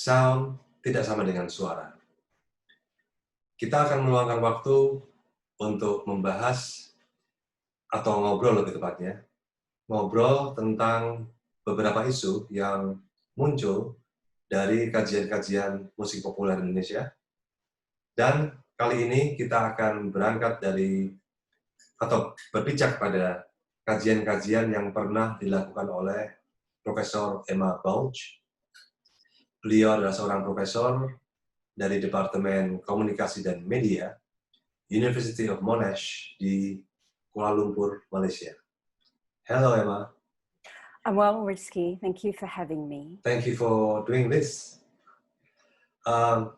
Sound tidak sama dengan suara. Kita akan meluangkan waktu untuk membahas atau ngobrol lebih tepatnya, ngobrol tentang beberapa isu yang muncul dari kajian-kajian musik populer Indonesia. Dan kali ini kita akan berangkat dari atau berpijak pada kajian-kajian yang pernah dilakukan oleh Profesor Emma Baulch. Beliau adalah seorang profesor dari Departemen Komunikasi dan Media, University of Monash di Kuala Lumpur, Malaysia. Hello, Emma. I'm well, Rizky. Thank you for having me. Thank you for doing this.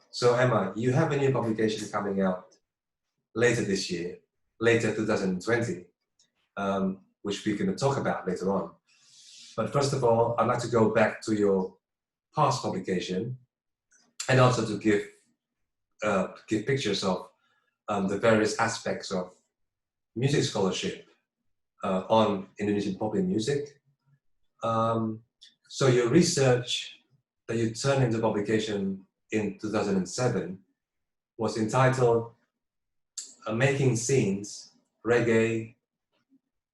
So, Emma, you have a new publication coming out later this year, later 2020, which we're going to talk about later on. But first of all, I'd like to go back to your past publication and also to give pictures of the various aspects of music scholarship on Indonesian popular music. So your research that you turned into publication in 2007 was entitled Making Scenes, Reggae,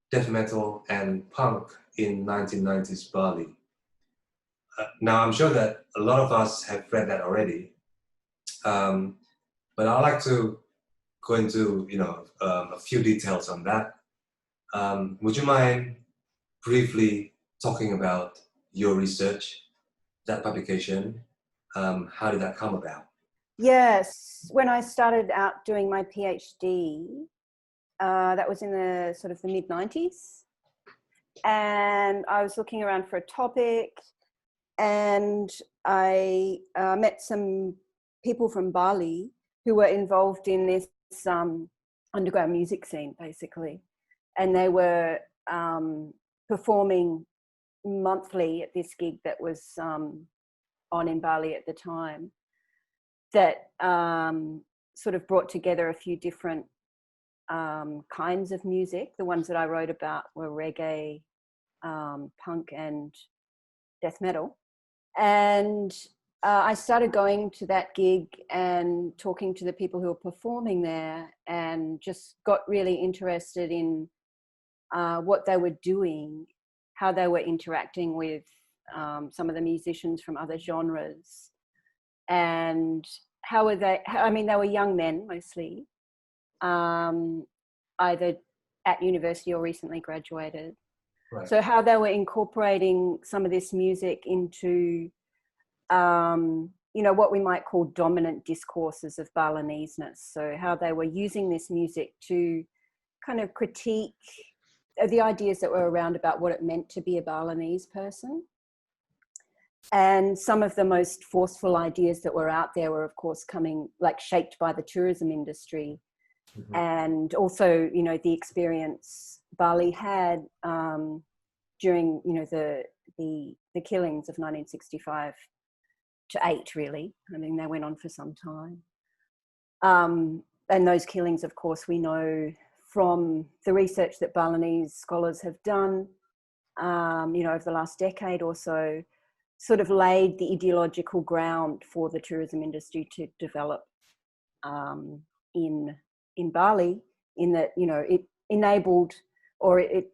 Deathmetal and Punk in 1990s Bali. Now I'm sure that a lot of us have read that already, but I'd like to go into a few details on that. Would you mind briefly talking about your research, that publication? How did that come about? Yes, when I started out doing my PhD, that was in the sort of the mid-90s, and I was looking around for a topic, and I met some people from Bali who were involved in this underground music scene, basically, and they were performing monthly at this gig that was on in Bali at the time, that sort of brought together a few different kinds of music. The ones that I wrote about were reggae, punk and death metal. And I started going to that gig and talking to the people who were performing there, and just got really interested in what they were doing, how they were interacting with some of the musicians from other genres, and how were they, I mean, they were young men mostly, either at university or recently graduated. Right. So how they were incorporating some of this music into, what we might call dominant discourses of Balinese-ness. So how they were using this music to kind of critique the ideas that were around about what it meant to be a Balinese person. And some of the most forceful ideas that were out there were, of course, shaped by the tourism industry. Mm-hmm. And also, the experience Bali had during, the killings of 1965 to 8, really. I mean, they went on for some time. And those killings, of course, we know from the research that Balinese scholars have done, over the last decade or so, sort of laid the ideological ground for the tourism industry to develop in Bali, in that, it enabled, it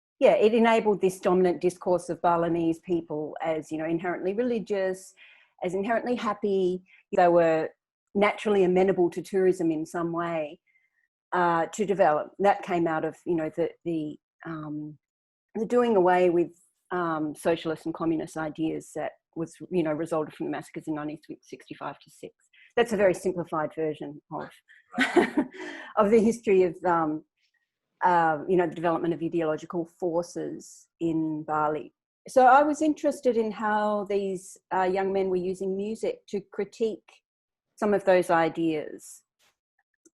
enabled this dominant discourse of Balinese people as, inherently religious, as inherently happy. They were naturally amenable to tourism in some way to develop. That came out of, the doing away with socialist and communist ideas that was, resulted from the massacres in 1965 to 6. That's a very simplified version of of the history of, the development of ideological forces in Bali. So I was interested in how these young men were using music to critique some of those ideas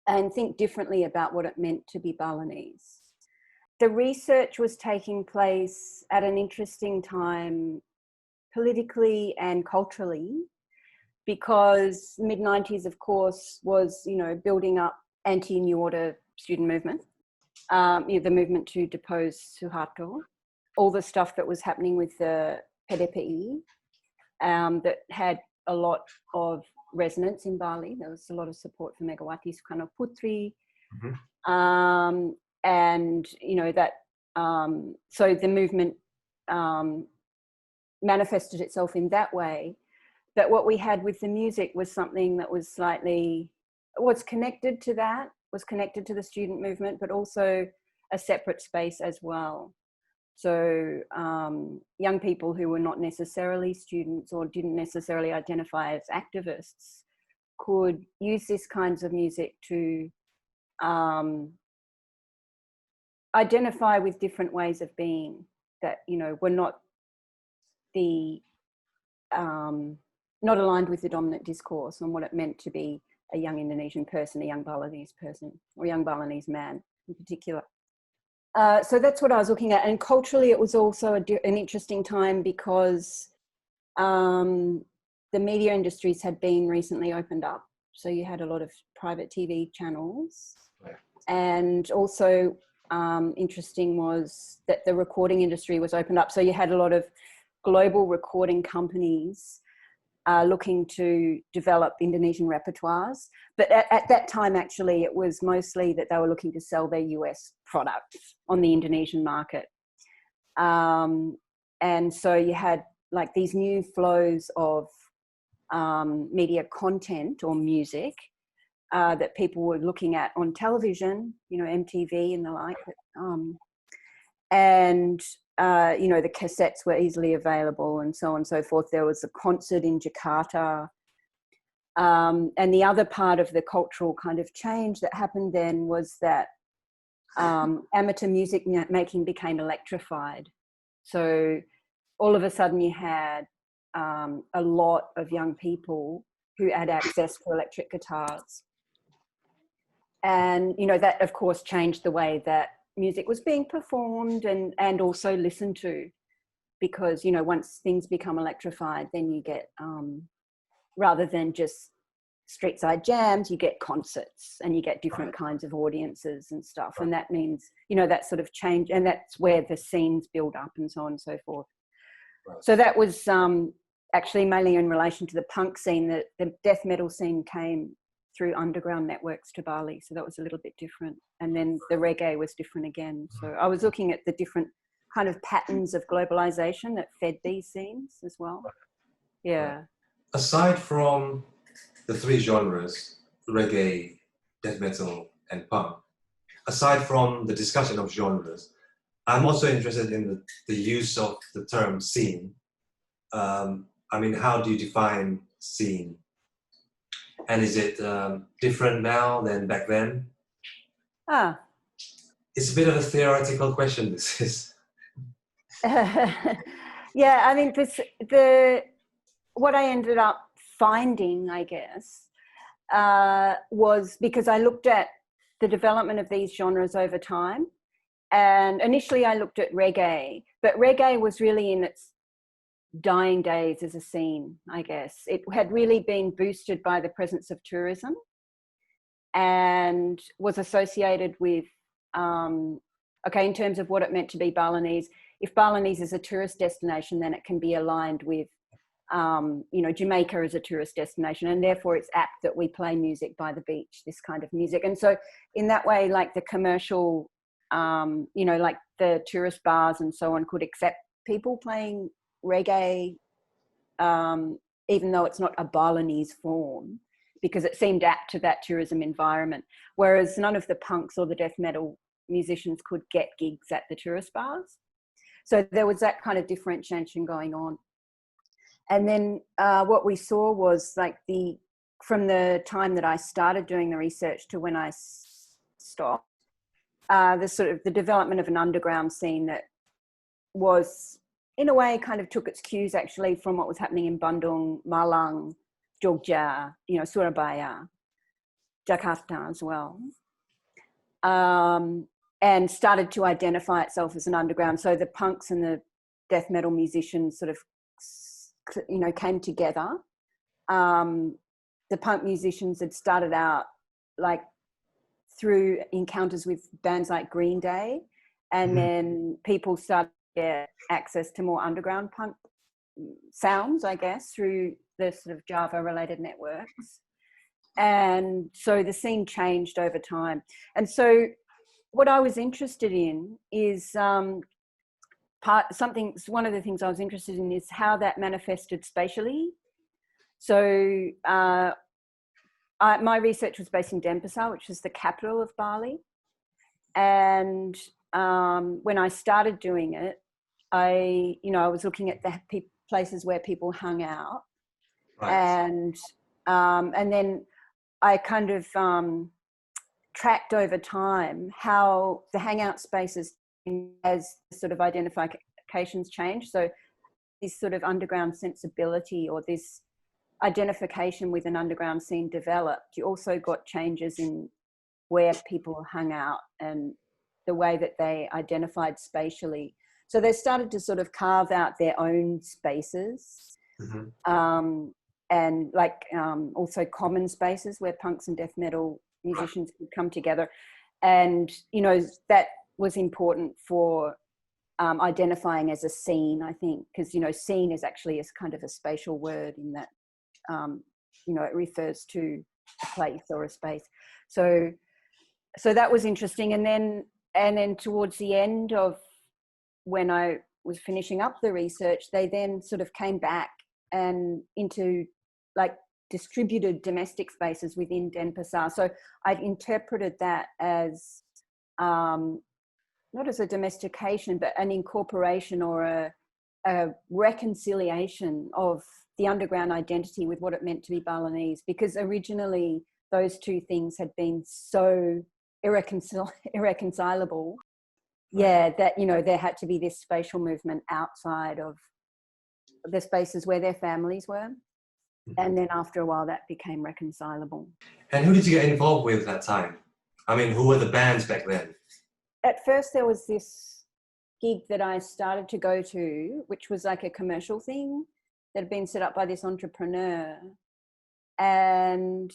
and think differently about what it meant to be Balinese. The research was taking place at an interesting time politically and culturally, because mid-90s, of course, was, building up anti-New Order student movement, the movement to depose Suharto, all the stuff that was happening with the PDPI, that had a lot of resonance in Bali. There was a lot of support for Megawati Sukarno Putri. And, you know, that, so the movement manifested itself in that way. But what we had with the music was something that was was connected to that, was connected to the student movement, but also a separate space as well. So young people who were not necessarily students or didn't necessarily identify as activists could use these kinds of music to identify with different ways of being that, you know, were not not aligned with the dominant discourse on what it meant to be a young Indonesian person, a young Balinese person, or a young Balinese man in particular. So that's what I was looking at. And culturally, it was also an interesting time because the media industries had been recently opened up. So you had a lot of private TV channels. Right. And also interesting was that the recording industry was opened up. So you had a lot of global recording companies looking to develop Indonesian repertoires. But at that time, actually, it was mostly that they were looking to sell their US products on the Indonesian market. And so you had like these new flows of media content or music that people were looking at on television, you know, MTV and the like. You know, the cassettes were easily available and so on and so forth. There was a concert in Jakarta. And the other part of the cultural kind of change that happened then was that amateur music making became electrified. So all of a sudden you had a lot of young people who had access to electric guitars. And, you know, that of course changed the way that music was being performed and also listened to, because, you know, once things become electrified, then you get, rather than just street side jams, you get concerts and you get different kinds of audiences and stuff. And that means, you know, that sort of change, and that's where the scenes build up and so on and so forth. So that was actually mainly in relation to the punk scene. The death metal scene came through underground networks to Bali. So that was a little bit different. And then the reggae was different again. So I was looking at the different kind of patterns of globalization that fed these scenes as well. Yeah. Aside from the three genres, reggae, death metal, and punk, aside from the discussion of genres, I'm also interested in the use of the term scene. I mean, how do you define scene? And is it different now than back then? It's a bit of a theoretical question, this is. Yeah, I mean, what I ended up finding, I guess, was because I looked at the development of these genres over time. And initially I looked at reggae, but reggae was really in its dying days as a scene, I guess. It had really been boosted by the presence of tourism and was associated with, in terms of what it meant to be Balinese. If Balinese is a tourist destination, then it can be aligned with, you know, Jamaica as a tourist destination, and therefore it's apt that we play music by the beach, this kind of music. And so in that way, like the commercial, you know, like the tourist bars and so on could accept people playing reggae, even though it's not a Balinese form, because it seemed apt to that tourism environment. Whereas none of the punks or the death metal musicians could get gigs at the tourist bars. So there was that kind of differentiation going on. And then what we saw was like from the time that I started doing the research to when I stopped, the development of an underground scene that was, in a way, kind of took its cues actually from what was happening in Bandung, Malang, Jogja, you know, Surabaya, Jakarta as well, and started to identify itself as an underground. So the punks and the death metal musicians sort of, you know, came together. The punk musicians had started out like through encounters with bands like Green Day, and then people started to get access to more underground punk sounds, I guess, through the sort of Java-related networks. And so the scene changed over time. And so what I was interested in is one of the things I was interested in is how that manifested spatially. So my research was based in Denpasar, which is the capital of Bali. And when I started doing it, I was looking at the places where people hung out. Right. And then I kind of tracked over time how the hangout spaces as sort of identifications change. So this sort of underground sensibility or this identification with an underground scene developed. You also got changes in where people hung out and the way that they identified spatially. So they started to sort of carve out their own spaces. Mm-hmm. And also common spaces where punks and death metal musicians could come together. And, that was important for identifying as a scene, I think, because, scene is actually a kind of a spatial word in that, it refers to a place or a space. So that was interesting. And then towards the end of when I was finishing up the research, they then sort of came back and into like distributed domestic spaces within Denpasar. So I'd interpreted that as not as a domestication, but an incorporation or a reconciliation of the underground identity with what it meant to be Balinese, because originally those two things had been so irreconcilable. Yeah, that, there had to be this spatial movement outside of the spaces where their families were. Mm-hmm. And then after a while that became reconcilable. And who did you get involved with at that time? I mean, who were the bands back then? At first there was this gig that I started to go to, which was like a commercial thing that had been set up by this entrepreneur. And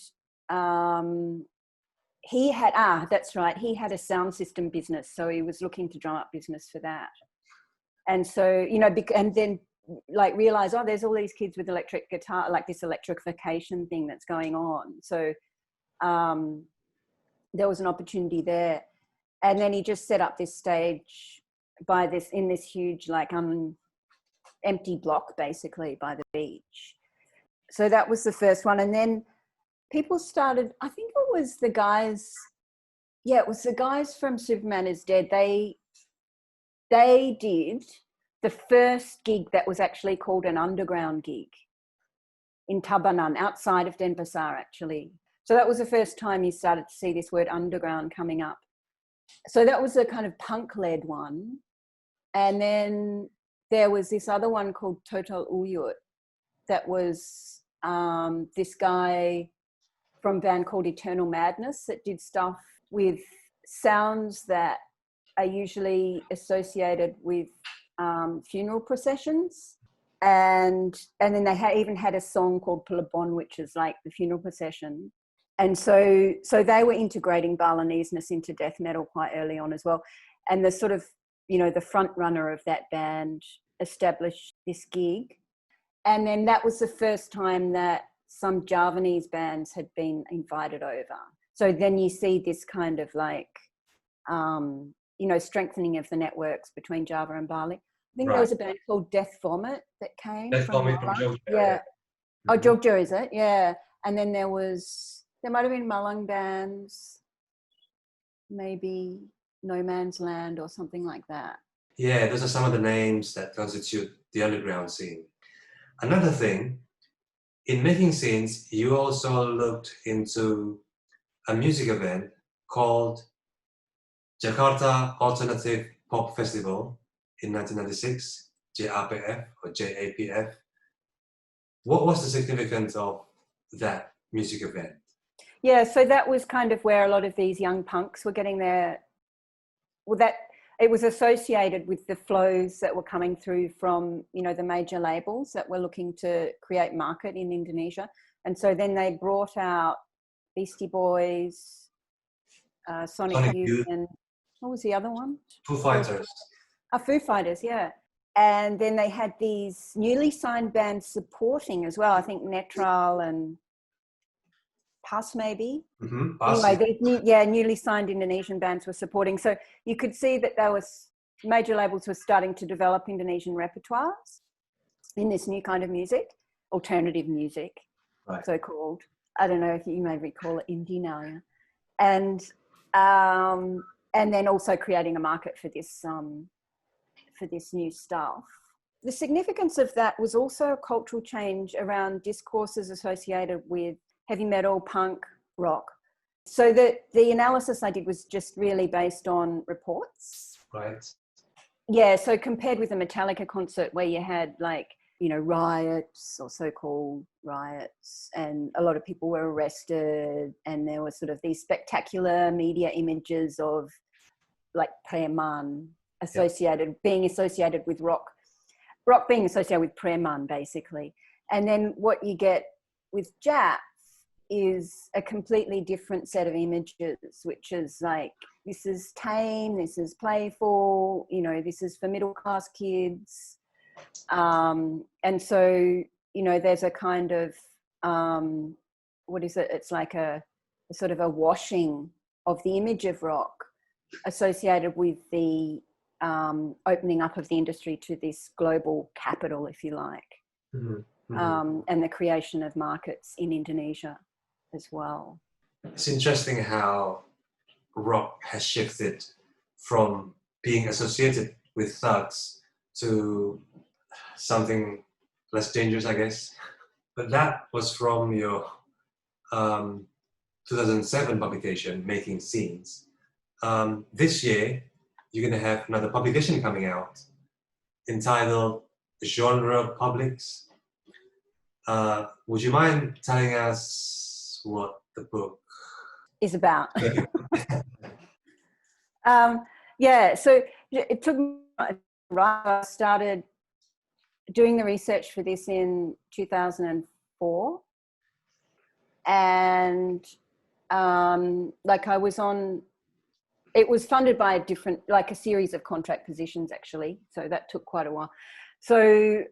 he had, that's right, he had a sound system business. So he was looking to drum up business for that. And so, and then like realize, there's all these kids with electric guitar, like this electrification thing that's going on. So there was an opportunity there. And then he just set up this stage in this huge, like empty block, basically, by the beach. So that was the first one. And then people started, I think it was the guys from Superman is Dead. They did the first gig that was actually called an underground gig in Tabanan, outside of Denpasar, actually. So that was the first time you started to see this word underground coming up. So that was a kind of punk-led one. And then there was this other one called Total Uyut that was this guy from a band called Eternal Madness that did stuff with sounds that are usually associated with funeral processions. And then they even had a song called Pulabon, which is like the funeral procession. And so they were integrating Balinese-ness into death metal quite early on as well. And the sort of, the front runner of that band established this gig. And then that was the first time that some Javanese bands had been invited over. So then you see this kind of like, strengthening of the networks between Java and Bali. I think there was a band called Death Vomit that came from Jogja. Yeah. Oh, Jogja, is it? Yeah. And then there might have been Malang bands, maybe No Man's Land or something like that. Yeah, those are some of the names that constitute the underground scene. Another thing, in making scenes, you also looked into a music event called Jakarta Alternatif Pop Festival in 1996, JAPF or JAPF. What was the significance of that music event? Yeah, so that was kind of where a lot of these young punks were getting it was associated with the flows that were coming through from, the major labels that were looking to create market in Indonesia. And so then they brought out Beastie Boys, Sonic Youth, and what was the other one? Foo Fighters. Foo Fighters, yeah. And then they had these newly signed bands supporting as well. I think Netral and Pas maybe. Anyway, these newly signed Indonesian bands were supporting. So you could see that there was major labels were starting to develop Indonesian repertoires in this new kind of music, alternative music, right. So-called. I don't know if you may recall it, indie now, yeah. And then also creating a market for this new stuff. The significance of that was also a cultural change around discourses associated with heavy metal, punk, rock. So the analysis I did was just really based on reports. Right. Yeah, so compared with a Metallica concert where you had like, you know, riots or so-called riots, and a lot of people were arrested, and there were sort of these spectacular media images of like preman being associated with rock being associated with preman basically. And then what you get with Jap is a completely different set of images, which is like, this is tame, this is playful, you know, this is for middle class kids. And so, you know, there's a kind of, what is it? It's like a sort of a washing of the image of rock associated with the opening up of the industry to this global capital, if you like, and the creation of markets in Indonesia as well. It's interesting how rock has shifted from being associated with thugs to something less dangerous, I guess. But that was from your 2007 publication, Making Scenes. This year, you're going to have another publication coming out entitled Genre Publics. Would you mind telling us what the book is about? Yeah, so it took me, I started doing the research for this in 2004. And like I was on, it was funded by a series of contract positions actually. So that took quite a while. So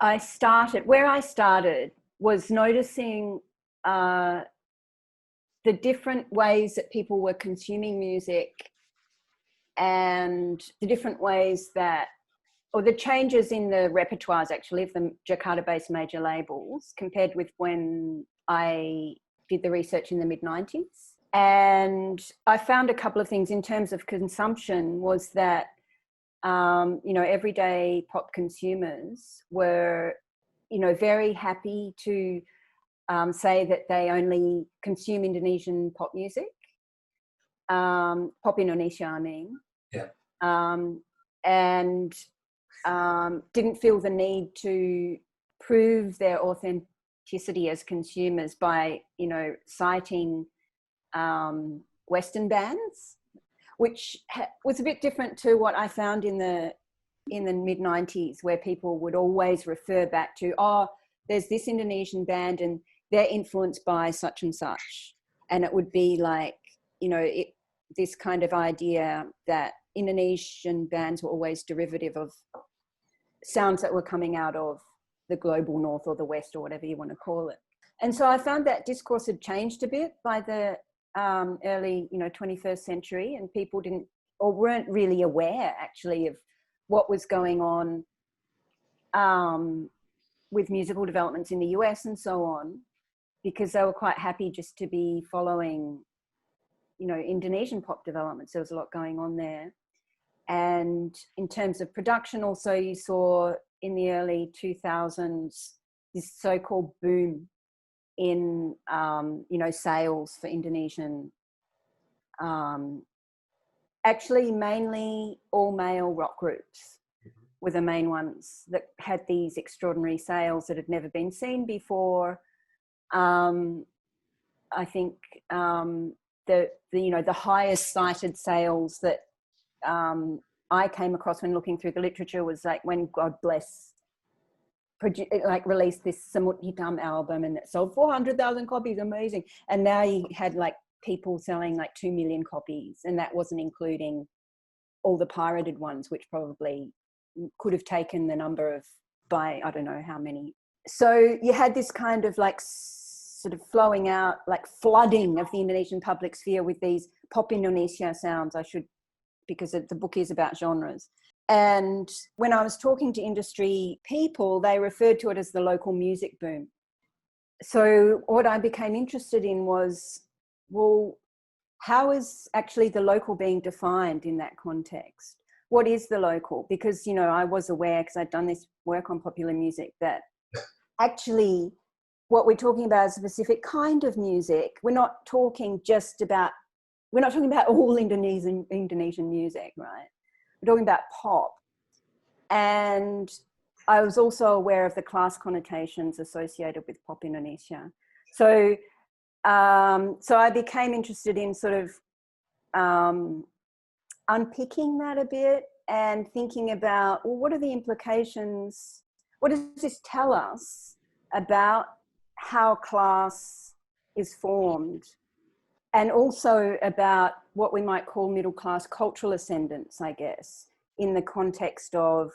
where I started was noticing the different ways that people were consuming music, and the different ways that, or the changes in the repertoires actually of the Jakarta-based major labels compared with when I did the research in the mid-90s. And I found a couple of things in terms of consumption was that, you know, everyday pop consumers were, you know, very happy to say that they only consume Indonesian pop music, pop Indonesia, I mean. Yeah. And didn't feel the need to prove their authenticity as consumers by, you know, citing Western bands, which was a bit different to what I found in the mid-90s, where people would always refer back to, oh, there's this Indonesian band and they're influenced by such and such. And it would be like, you know, this kind of idea that Indonesian bands were always derivative of sounds that were coming out of the global north or the west or whatever you want to call it. And so I found that discourse had changed a bit by the early, you know, 21st century, and people didn't or weren't really aware actually of what was going on with musical developments in the US and so on, because they were quite happy just to be following, you know, Indonesian pop developments. There was a lot going on there. And in terms of production also, you saw in the early 2000s this so-called boom in, you know, sales for Indonesian, actually mainly all-male rock groups were the main ones that had these extraordinary sales that had never been seen before. I think the you know, the highest cited sales that I came across when looking through the literature was like when God Bless released this Semut Hitam album, and it sold 400,000 copies, amazing. And now you had like people selling like 2 million copies, and that wasn't including all the pirated ones, which probably could have taken the number of, by I don't know how many. So you had this kind of like sort of flowing out, like flooding of the Indonesian public sphere with these pop Indonesia sounds, because the book is about genres. And when I was talking to industry people, they referred to it as the local music boom. So what I became interested in was, well, how is actually the local being defined in that context? What is the local? Because, I was aware, because I'd done this work on popular music, that actually what we're talking about is a specific kind of music. We're not talking about all Indonesian music, right? We're talking about pop. And I was also aware of the class connotations associated with pop Indonesia. So I became interested in sort of unpicking that a bit and thinking about, well, what are the implications? What does this tell us about how class is formed? And also about what we might call middle class cultural ascendance, I guess, in the context of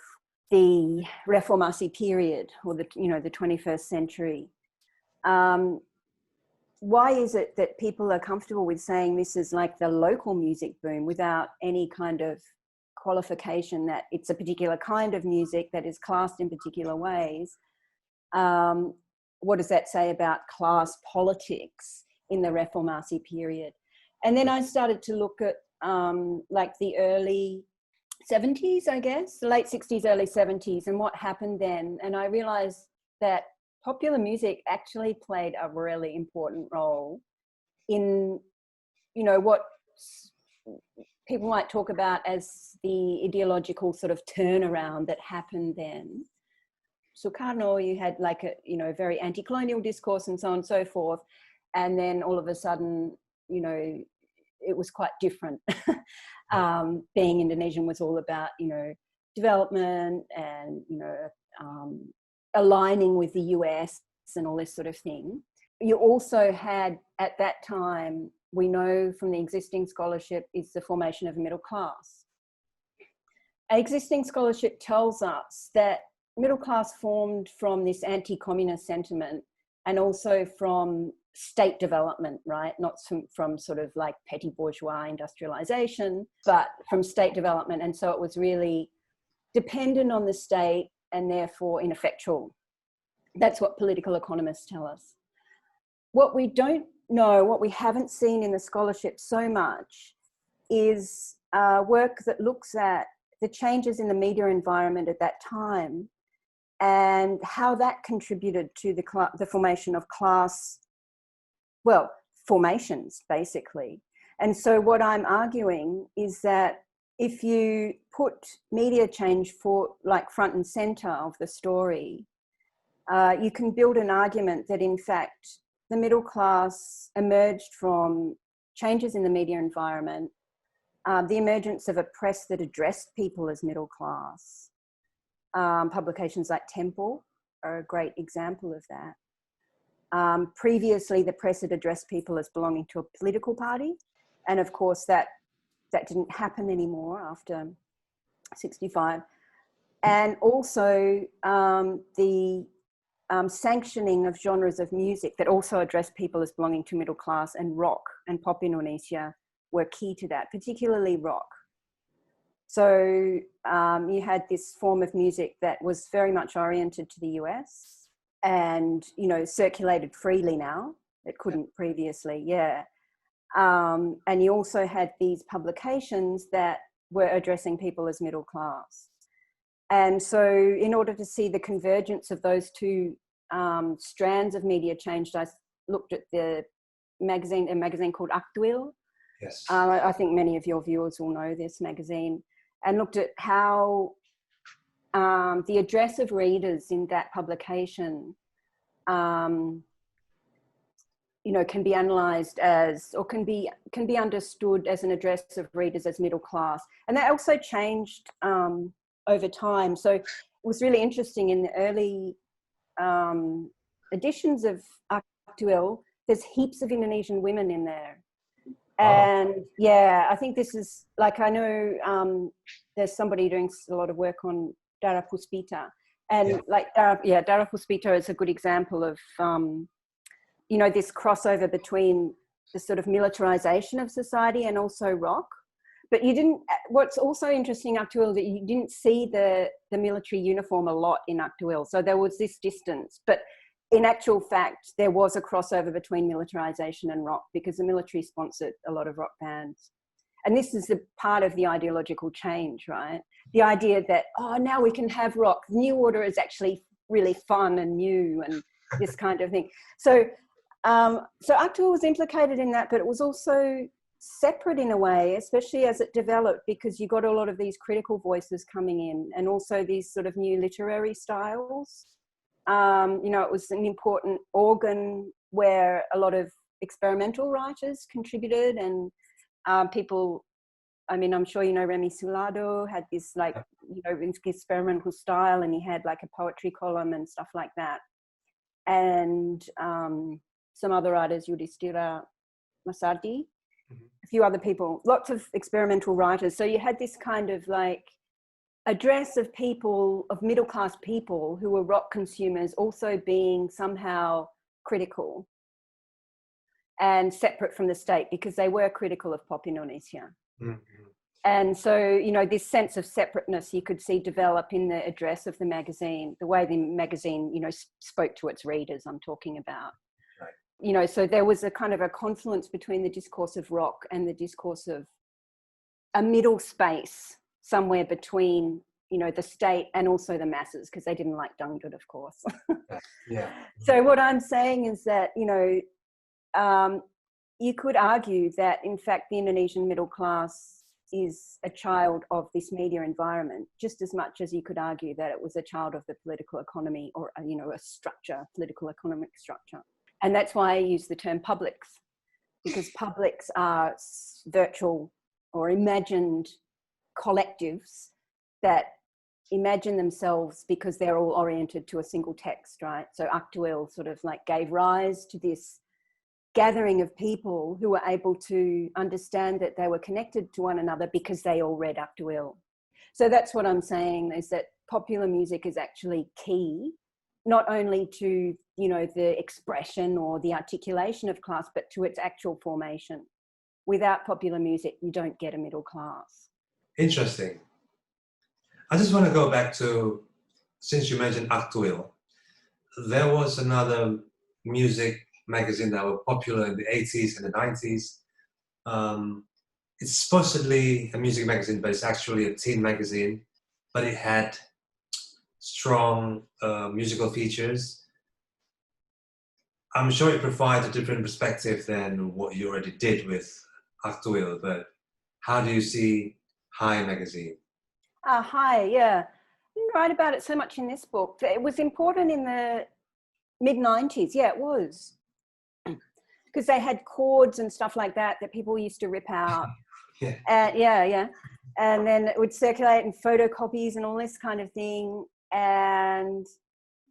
the Reformasi period, or the 21st century. Why is it that people are comfortable with saying this is like the local music boom without any kind of qualification that it's a particular kind of music that is classed in particular ways? What does that say about class politics in the Reformasi period? And then I started to look at like the early 70s, I guess, the late 60s, early 70s, and what happened then. And I realized that popular music actually played a really important role in, what people might talk about as the ideological sort of turnaround that happened then. Sukarno, you had like a, very anti-colonial discourse and so on and so forth. And then all of a sudden, it was quite different. Being Indonesian was all about, development and, aligning with the US and all this sort of thing. You also had, at that time, we know from the existing scholarship, is the formation of a middle class. Existing scholarship tells us that middle class formed from this anti-communist sentiment and also from state development, right? Not from sort of like petty bourgeois industrialization, but from state development. And so it was really dependent on the state and therefore ineffectual. That's what political economists tell us. What we don't know, what we haven't seen in the scholarship so much, is work that looks at the changes in the media environment at that time and how that contributed to the formation of class, formations, basically. And so what I'm arguing is that if you put media change for like front and center of the story, you can build an argument that in fact the middle class emerged from changes in the media environment, the emergence of a press that addressed people as middle class. Publications like Temple are a great example of that. Previously, the press had addressed people as belonging to a political party. And of course, that didn't happen anymore after 65. And also the sanctioning of genres of music that also addressed people as belonging to middle class, and rock and pop Indonesia were key to that, particularly rock. So you had this form of music that was very much oriented to the US and, circulated freely now. It couldn't previously, yeah. And you also had these publications that were addressing people as middle class. And so in order to see the convergence of those two strands of media change, I looked at a magazine called Aktuil. Yes. I think many of your viewers will know this magazine, and looked at how the address of readers in that publication can be analysed as, or can be understood as an address of readers as middle class. And that also changed over time. So it was really interesting in the early editions of Aktuil, there's heaps of Indonesian women in there. And yeah, I think this is like, I know there's somebody doing a lot of work on Dara Puspita, and Dara Puspita is a good example of this crossover between the sort of militarization of society and also rock. But what's also interesting, Aktuil, that you didn't see the military uniform a lot in Aktuil. So there was this distance. But in actual fact, there was a crossover between militarization and rock, because the military sponsored a lot of rock bands. And this is a part of the ideological change, right? The idea that, now we can have rock. New Order is actually really fun and new and this kind of thing. So Aktuil was implicated in that, but it was also separate in a way, especially as it developed, because you got a lot of these critical voices coming in, and also these sort of new literary styles. It was an important organ where a lot of experimental writers contributed, and people, I'm sure Remy Soulado had this experimental style, and he had like a poetry column and stuff like that. And some other writers, Yudhishthira Masardi, a few other people, lots of experimental writers. So you had this kind of like address of people, of middle-class people who were rock consumers, also being somehow critical and separate from the state, because they were critical of pop Indonesia. Mm-hmm. And so, this sense of separateness you could see develop in the address of the magazine, the way the magazine, spoke to its readers, I'm talking about. So there was a kind of a confluence between the discourse of rock and the discourse of a middle space somewhere between, the state and also the masses, because they didn't like Dangdut, of course. Yeah. So what I'm saying is that, you could argue that, in fact, the Indonesian middle class is a child of this media environment, just as much as you could argue that it was a child of the political economy, or, a structure, political economic structure. And that's why I use the term publics, because publics are virtual or imagined collectives that imagine themselves because they're all oriented to a single text, right? So Aktuil sort of like gave rise to this gathering of people who were able to understand that they were connected to one another because they all read Aktuil. So that's what I'm saying, is that popular music is actually key, not only to, the expression or the articulation of class, but to its actual formation. Without popular music, you don't get a middle class. Interesting. I just want to go back to, since you mentioned Aktuil, there was another music magazine that were popular in the 80s and the 90s. It's supposedly a music magazine, but it's actually a teen magazine, but it had strong musical features. I'm sure it provides a different perspective than what you already did with Aktuil, but how do you see Hi magazine? Hi, yeah. I didn't write about it so much in this book. It was important in the mid-90s. Yeah, it was. Because they had chords and stuff like that people used to rip out. Yeah. And then it would circulate in photocopies and all this kind of thing. And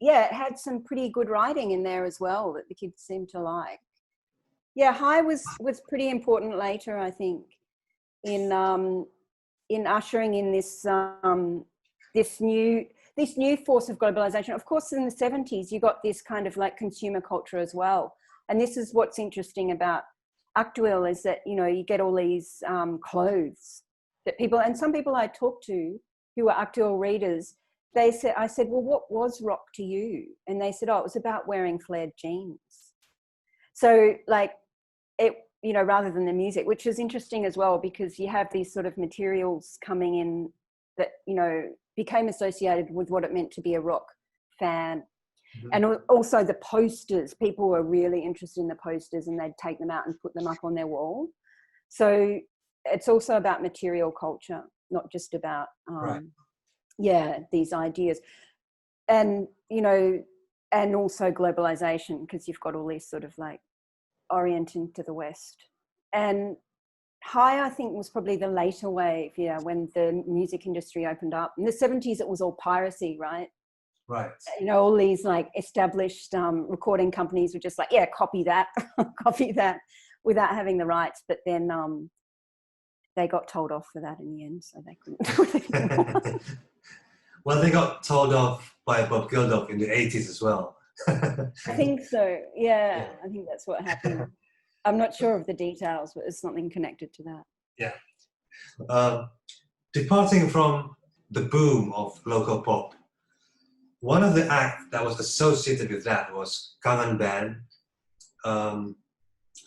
yeah, it had some pretty good writing in there as well that the kids seemed to like. Yeah, Hi was pretty important later, I think, in ushering in this new force of globalization. Of course, in the 70s, you got this kind of like consumer culture as well. And this is what's interesting about Aktuil, is that, you get all these clothes that people, and some people I talked to who were Aktuil readers, I said, well, what was rock to you? And they said, it was about wearing flared jeans. So like it, rather than the music, which is interesting as well, because you have these sort of materials coming in that, became associated with what it meant to be a rock fan. Mm-hmm. And also the posters, people were really interested in the posters, and they'd take them out and put them up on their wall. So it's also about material culture, not just about, right. These ideas. And, and also globalization, because you've got all these sort of like orienting to the West. And Hi, I think, was probably the later wave, when the music industry opened up. In the 70s, it was all piracy, right? Right. All these like established recording companies were just like, copy that, copy that. without having the rights. But then they got told off for that in the end, so they couldn't do it anymore. Well, they got told off by Bob Geldof in the 80s as well. I think so. Yeah, I think that's what happened. I'm not sure of the details, but there's something connected to that. Yeah. Departing from the boom of local pop, one of the acts that was associated with that was Kangen Band. I'm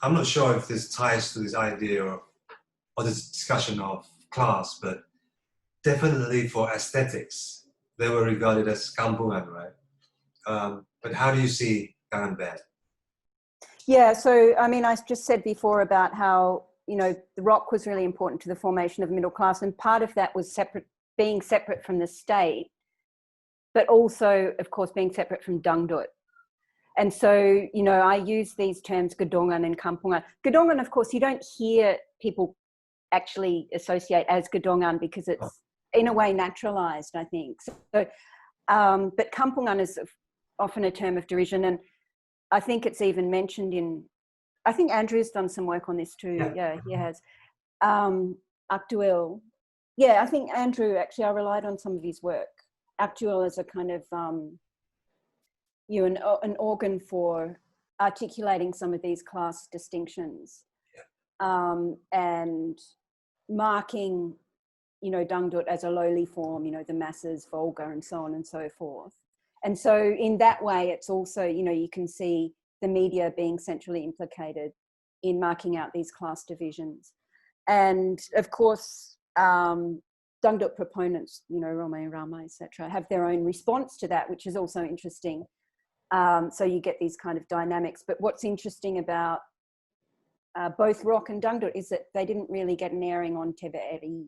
not sure if this ties to this idea or this discussion of class, but definitely for aesthetics, they were regarded as kampungan, right? But how do you see Kangen Band? Yeah, so I mean, I just said before about how, you know, the rock was really important to the formation of the middle class, and part of that was being separate from the state, but also, of course, being separate from dangdut. And so, you know, I use these terms gedongan and kampungan. Gedongan, of course, you don't hear people actually associate as gedongan because it's in a way naturalized, I think. So, but kampungan is often a term of derision, and I think it's even mentioned in, I think Andrew's done some work on this too. Yeah, he has. Actuel. Yeah, I think Andrew, actually, I relied on some of his work. Actuel is a kind of, an organ for articulating some of these class distinctions, and marking, you know, dangdut as a lowly form, you know, the masses, vulgar, and so on and so forth. And so in that way, it's also, you know, you can see the media being centrally implicated in marking out these class divisions. And of course, dangdut proponents, you know, Roma, Rama, etc., have their own response to that, which is also interesting. So you get these kind of dynamics. But what's interesting about both rock and dangdut is that they didn't really get an airing on TVRI.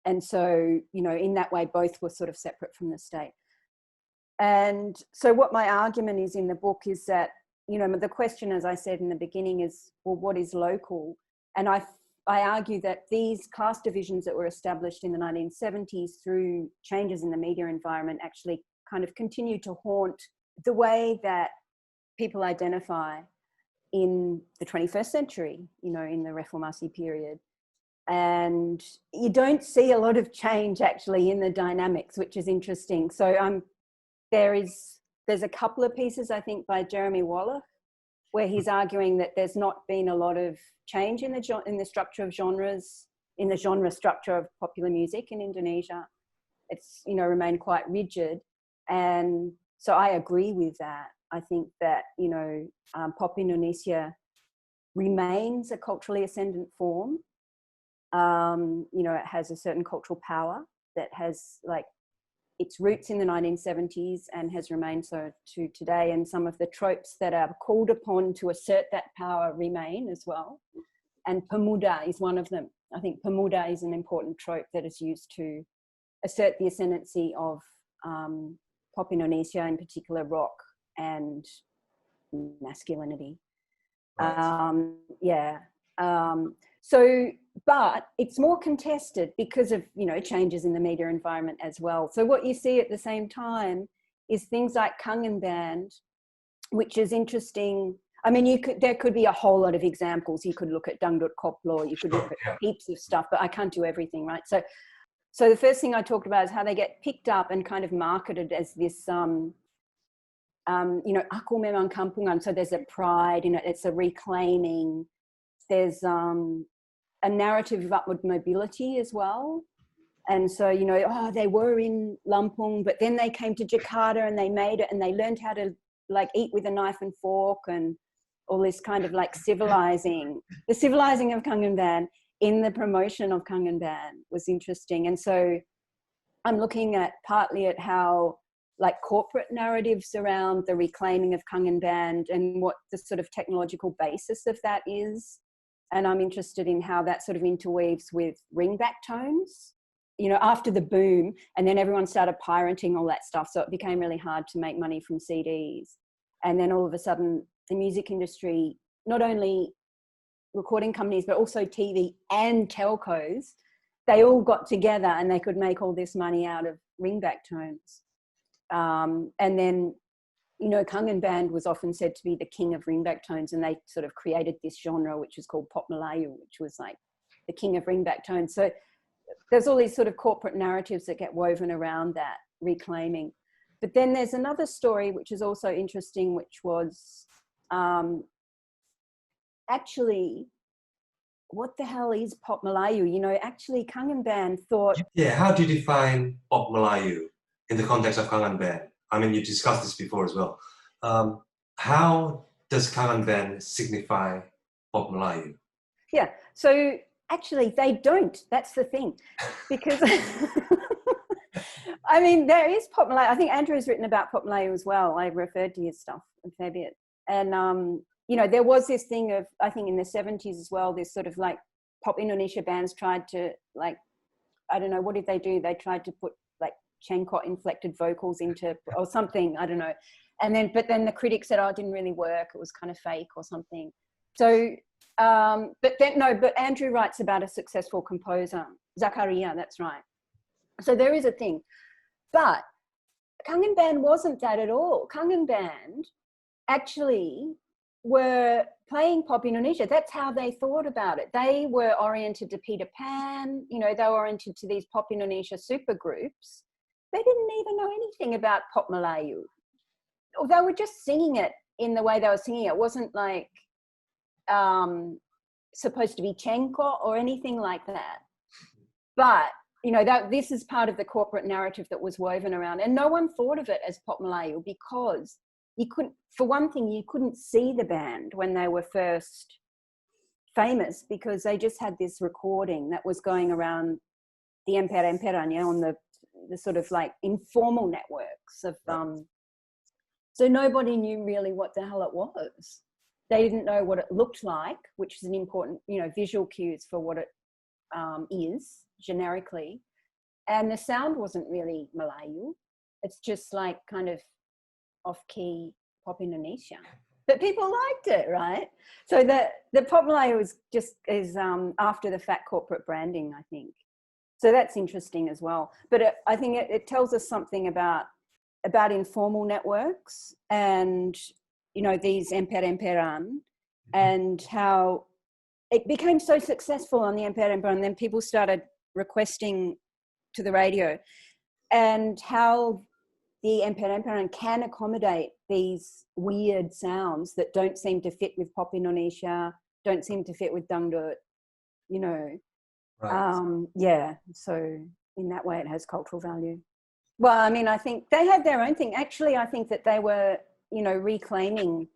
And so, you know, in that way, both were sort of separate from the state. And so what my argument is in the book is that, you know, the question, as I said in the beginning, is, well, what is local? And I argue that these class divisions that were established in the 1970s through changes in the media environment actually kind of continue to haunt the way that people identify in the 21st century, you know, in the Reformasi period. And you don't see a lot of change actually in the dynamics, which is interesting. So there's a couple of pieces, I think, by Jeremy Wallach, where he's arguing that there's not been a lot of change in the structure of genres, in the genre structure of popular music in Indonesia. It's, you know, remained quite rigid. And so I agree with that. I think that, you know, pop Indonesia remains a culturally ascendant form. You know, it has a certain cultural power that has, like, its roots in the 1970s and has remained so to today. And some of the tropes that are called upon to assert that power remain as well. And pemuda is one of them. I think pemuda is an important trope that is used to assert the ascendancy of pop Indonesia, in particular rock and masculinity. Right. So, but it's more contested because of, you know, changes in the media environment as well. So what you see at the same time is things like Kangen Band, which is interesting. I mean, there could be a whole lot of examples. You could look at Dangdut Koplo, you could look at heaps of stuff, but I can't do everything, right? So the first thing I talked about is how they get picked up and kind of marketed as this, you know, aku memang kampungan. So there's a pride, you know, it's a reclaiming. There's a narrative of upward mobility as well. And so, you know, oh, they were in Lampung, but then they came to Jakarta and they made it and they learned how to, like, eat with a knife and fork and all this kind of, like, civilizing. The civilizing of Kangen Band in the promotion of Kangen Band was interesting. And so I'm looking at partly at how, like, corporate narratives around the reclaiming of Kangen Band and what the sort of technological basis of that is. And I'm interested in how that sort of interweaves with ringback tones, you know, after the boom, and then everyone started pirating all that stuff. So it became really hard to make money from CDs. And then all of a sudden the music industry, not only recording companies, but also TV and telcos, they all got together and they could make all this money out of ringback tones. And then you know, Kangen band was often said to be the king of ringback tones, and they sort of created this genre which is called pop Melayu, which was like the king of ringback tones. So there's all these sort of corporate narratives that get woven around that reclaiming. But then there's another story which is also interesting, which was actually, what the hell is pop Melayu? You know, actually Kangen band thought... Yeah, how do you define pop Melayu in the context of Kangen band? I mean, you discussed this before as well. How does Kangen band signify pop Melayu? Yeah, so actually they don't. That's the thing. Because, I mean, there is pop Melayu. I think Andrew's written about pop Melayu as well. I referred to his stuff a fair bit. And, you know, there was this thing of, I think in the 70s as well, this sort of like pop Indonesia bands tried to like, I don't know, what did they do? They tried to put like Cengkok inflected vocals into, or something, I don't know. And then, but then the critics said, oh, it didn't really work. It was kind of fake or something. So, but Andrew writes about a successful composer, Zakaria, that's right. So there is a thing. But Kangen band wasn't that at all. Kangen band actually were playing pop Indonesia. That's how they thought about it. They were oriented to Peter Pan, you know, they were oriented to these pop Indonesia supergroups. They didn't even know anything about pop Melayu. Or they were just singing it in the way they were singing it. It wasn't like supposed to be Cengkok or anything like that. But, you know, that this is part of the corporate narrative that was woven around. And no one thought of it as pop Melayu because you couldn't, for one thing, you couldn't see the band when they were first famous because they just had this recording that was going around the emper-emperan, you know, on the sort of like informal networks of, so nobody knew really what the hell it was. They didn't know what it looked like, which is an important, you know, visual cues for what it is generically. And the sound wasn't really Melayu. It's just like kind of off-key pop Indonesia. But people liked it, right? So the pop Melayu is after the fact corporate branding, I think. So that's interesting as well. But I think it tells us something about informal networks and, you know, these emper-emperan and how it became so successful on the emper-emperan, and then people started requesting to the radio, and how the emper-emperan can accommodate these weird sounds that don't seem to fit with pop Indonesia, don't seem to fit with dangdut, you know. Right. Yeah, so in that way it has cultural value. Well, I mean, I think they had their own thing. Actually, I think that they were, you know, reclaiming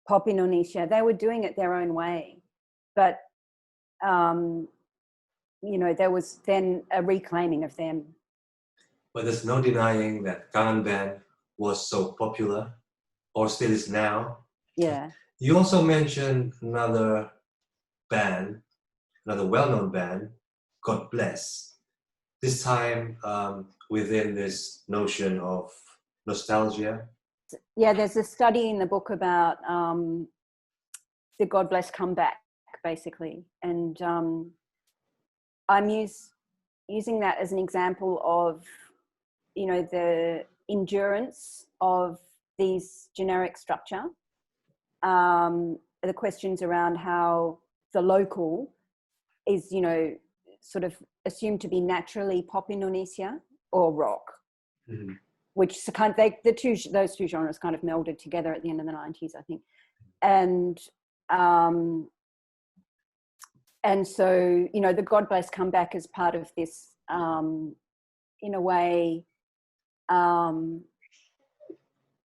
pop Indonesia. They were doing it their own way. But, you know, there was then a reclaiming of them. But there's no denying that Kangen band was so popular, or still is now. Yeah. You also mentioned another band, another well-known band, God Bless. This time within this notion of nostalgia. Yeah, there's a study in the book about the God Bless comeback, basically. And I'm using that as an example of, you know, the endurance of these generic structure. The questions around how the local is, you know, sort of assumed to be naturally pop Indonesia or rock, which kind of those two genres kind of melded together at the end of the 90s, I think. And so, you know, the God Bless comeback is part of this, in a way,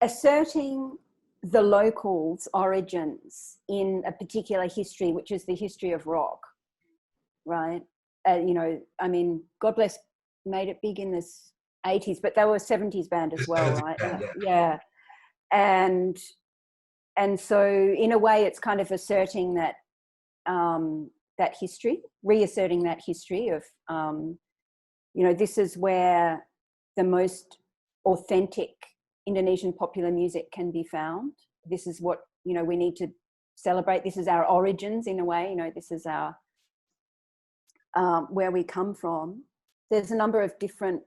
asserting the locals' origins in a particular history, which is the history of rock, right? You know, I mean, God Bless made it big in the 80s, but they were a 70s band as well, right? Band, yeah. And so in a way it's kind of asserting that that history, reasserting that history of, you know, this is where the most authentic Indonesian popular music can be found. This is what, you know, we need to celebrate. This is our origins in a way, you know, this is our, where we come from. There's a number of different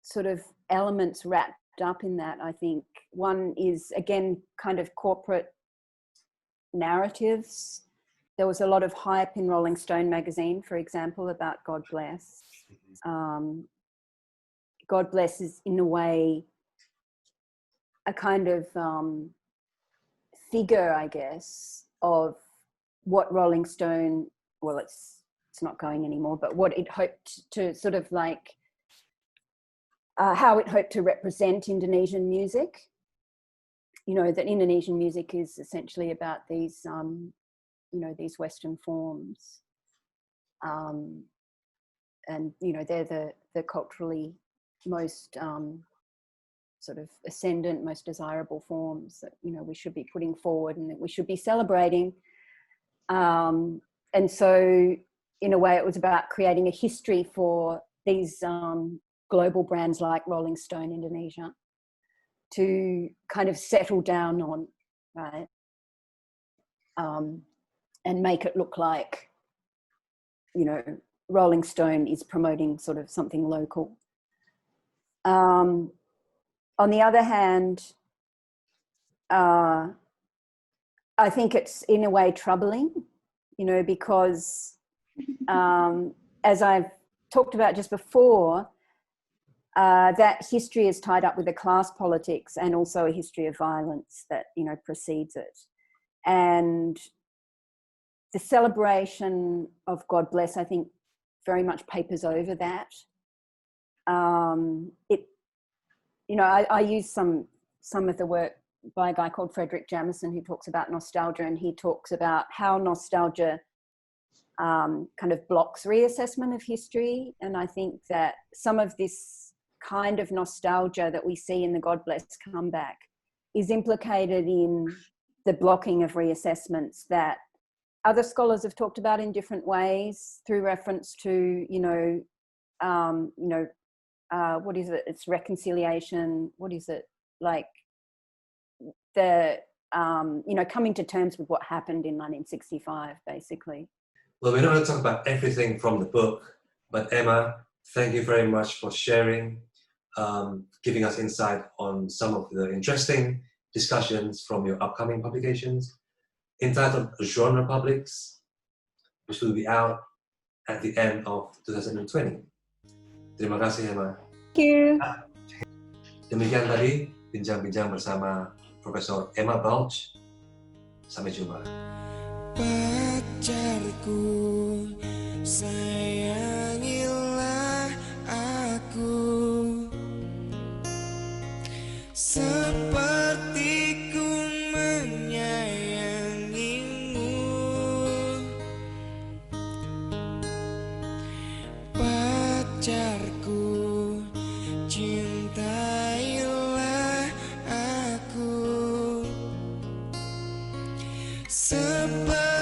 sort of elements wrapped up in that, I think. One is, again, kind of corporate narratives. There was a lot of hype in Rolling Stone magazine, for example, about God Bless. God Bless is, in a way, a kind of figure, I guess, of what Rolling Stone, well, it's not going anymore, but what it hoped to sort of like, how it hoped to represent Indonesian music. You know, that Indonesian music is essentially about these, you know, these Western forms. And, you know, they're the culturally most sort of ascendant, most desirable forms that, you know, we should be putting forward and that we should be celebrating. And so, in a way, it was about creating a history for these global brands like Rolling Stone Indonesia to kind of settle down on, right? And make it look like, you know, Rolling Stone is promoting sort of something local. On the other hand, I think it's in a way troubling, you know, because as I've talked about just before, that history is tied up with a class politics and also a history of violence that, you know, precedes it. And the celebration of God Bless, I think, very much papers over that. You know, I use some of the work by a guy called Frederick Jamison, who talks about nostalgia, and he talks about how nostalgia kind of blocks reassessment of history. And I think that some of this kind of nostalgia that we see in the God Bless comeback is implicated in the blocking of reassessments that other scholars have talked about in different ways through reference to, what is it? It's reconciliation. What is it? Like the, coming to terms with what happened in 1965, basically. Well, we're not going to talk about everything from the book, but Emma, thank you very much for sharing, giving us insight on some of the interesting discussions from your upcoming publications, entitled Genre Publics, which will be out at the end of 2020. Terima kasih, Emma. Thank you. Demikian tadi bincang-bincang bersama Profesor Emma Baulch. Sampai jumpa. Pacarku, sayangilah aku seperti ku menyayangimu. Pacarku, cintailah aku seperti